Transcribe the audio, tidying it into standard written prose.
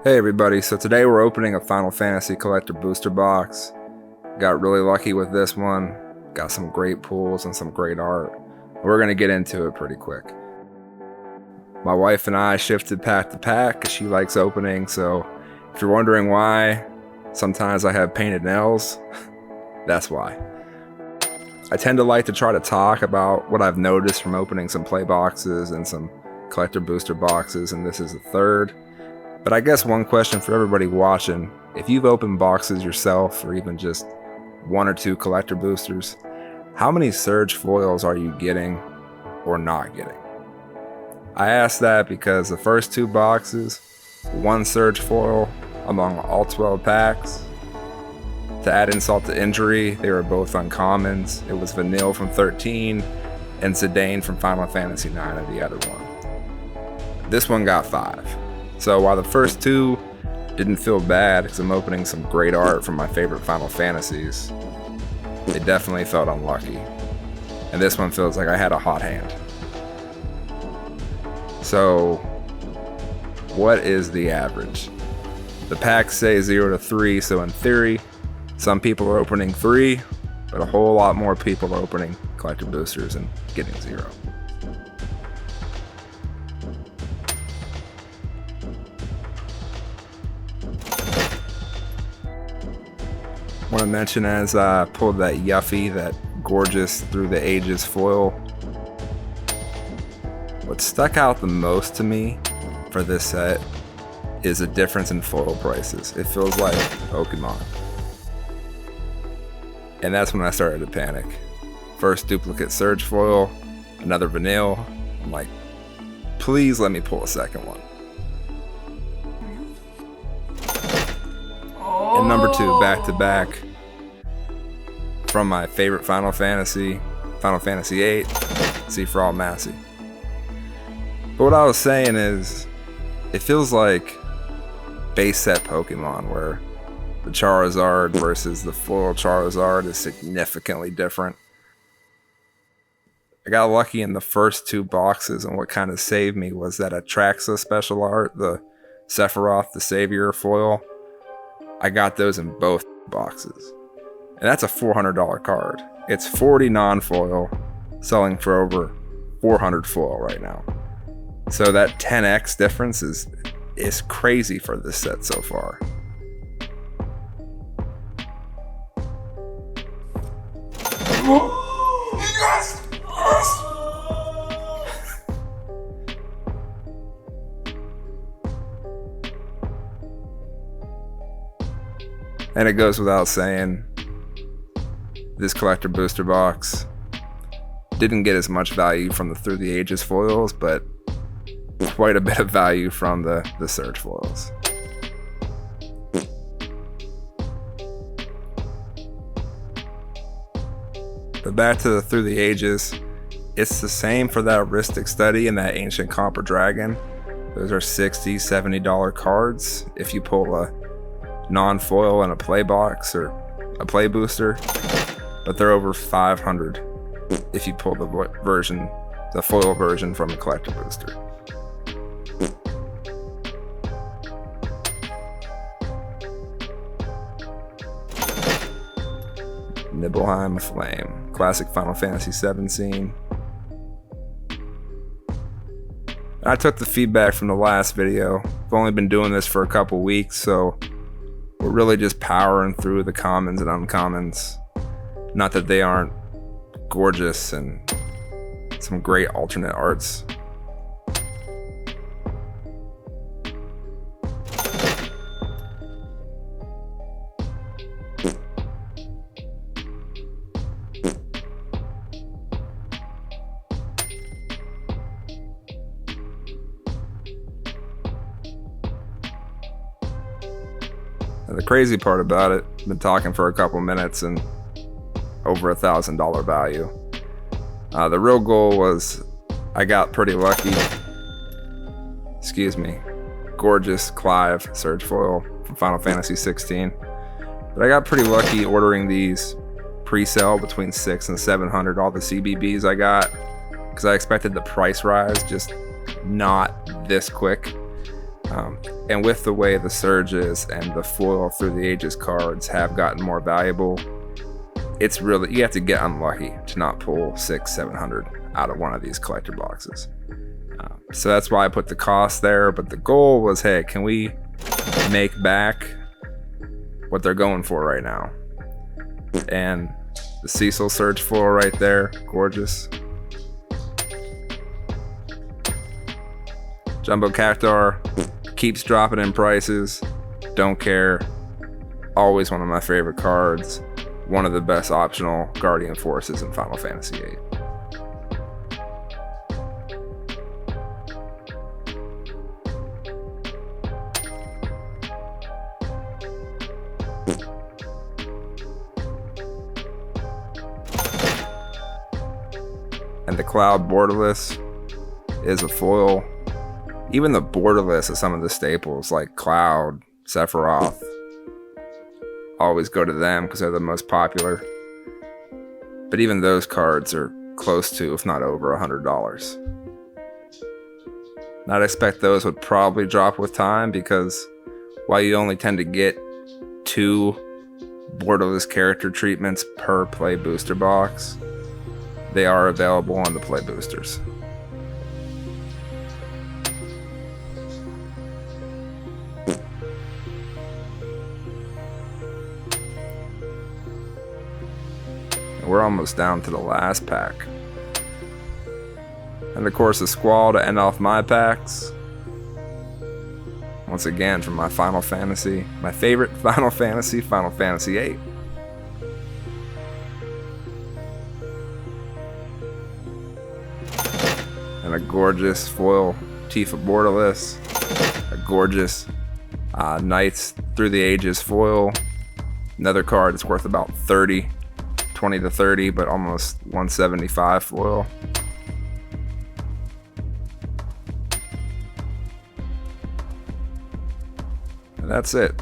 Hey everybody, so today we're opening a Final Fantasy Collector Booster Box. Got really lucky with this one. Got some great pulls and some great art. We're gonna get into it pretty quick. My wife and I shifted pack to pack because she likes opening, so if you're wondering why sometimes I have painted nails, that's why. I tend to like to try to talk about what I've noticed from opening some play boxes and some collector booster boxes, and this is the third. But I guess one question for everybody watching, if you've opened boxes yourself or even just one or two collector boosters, how many Surge foils are you getting or not getting? I ask that because the first two boxes, one Surge foil among all 12 packs. To add insult to injury, they were both uncommons. It was Vanille from 13 and Zidane from Final Fantasy 9 of the other one. This one got 5. So while the first two didn't feel bad because I'm opening some great art from my favorite Final Fantasies, it definitely felt unlucky. And this one feels like I had a hot hand. So what is the average? The packs say 0 to 3, so in theory, some people are opening 3, but a whole lot more people are opening collector boosters and getting 0. Want to mention as I pulled that Yuffie, that gorgeous Through the Ages foil, what stuck out the most to me for this set is a difference in foil prices. It feels like Pokemon. And that's when I started to panic. First duplicate Surge foil, another Vanille. I'm like, please let me pull a second one. And number 2, back to back, from my favorite Final Fantasy, Final Fantasy 8, Sephiroth Massey. But what I was saying is, it feels like base set Pokemon, where the Charizard versus the foil Charizard is significantly different. I got lucky in the first 2 boxes, and what kind of saved me was that Atraxa special art, the Sephiroth, the Savior foil. I got those in both boxes. And that's a $400 card. It's 40 non-foil, selling for over 400 foil right now. So that 10x difference is crazy for this set so far. Yes! Yes! And it goes without saying, this collector booster box didn't get as much value from the Through the Ages foils, but quite a bit of value from the Surge foils. But back to the Through the Ages, it's the same for that Aristic Study and that Ancient Copper Dragon. Those are $60, $70 cards if you pull a non-foil in a play box or a play booster, but they're over 500 if you pull the foil version from a collector booster. Nibelheim Flame, classic Final Fantasy VII scene. I took the feedback from the last video. I've only been doing this for a couple weeks, so we're really just powering through the commons and uncommons. Not that they aren't gorgeous and some great alternate arts. The crazy part about it, I've been talking for a couple minutes and over $1,000 value. The real goal was, I got pretty lucky. Excuse me. Gorgeous Clive Surge foil from Final Fantasy 16. But I got pretty lucky ordering these pre-sale between $600 and $700, all the CBBs I got, because I expected the price rise, just not this quick. And with the way the Surge is and the foil through the ages cards have gotten more valuable, it's really, you have to get unlucky to not pull 600-700 out of one of these collector boxes. So that's why I put the cost there, but the goal was, hey, can we make back what they're going for right now? And the Cecil Surge foil right there, gorgeous. Jumbo Cactar keeps dropping in prices, don't care. Always one of my favorite cards. One of the best optional Guardian Forces in Final Fantasy VIII. And the Cloud Borderless is a foil. Even the borderless of some of the staples like Cloud, Sephiroth, always go to them because they're the most popular. But even those cards are close to, if not over, $100. I'd expect those would probably drop with time because while you only tend to get 2 borderless character treatments per play booster box, they are available on the play boosters. We're almost down to the last pack. And of course, the Squall to end off my packs. Once again, from my Final Fantasy, my favorite Final Fantasy, Final Fantasy VIII. And a gorgeous foil Tifa Borderless. A gorgeous Knights Through the Ages foil. Another card that's worth about 20 to 30, but almost 175 foil. And that's it.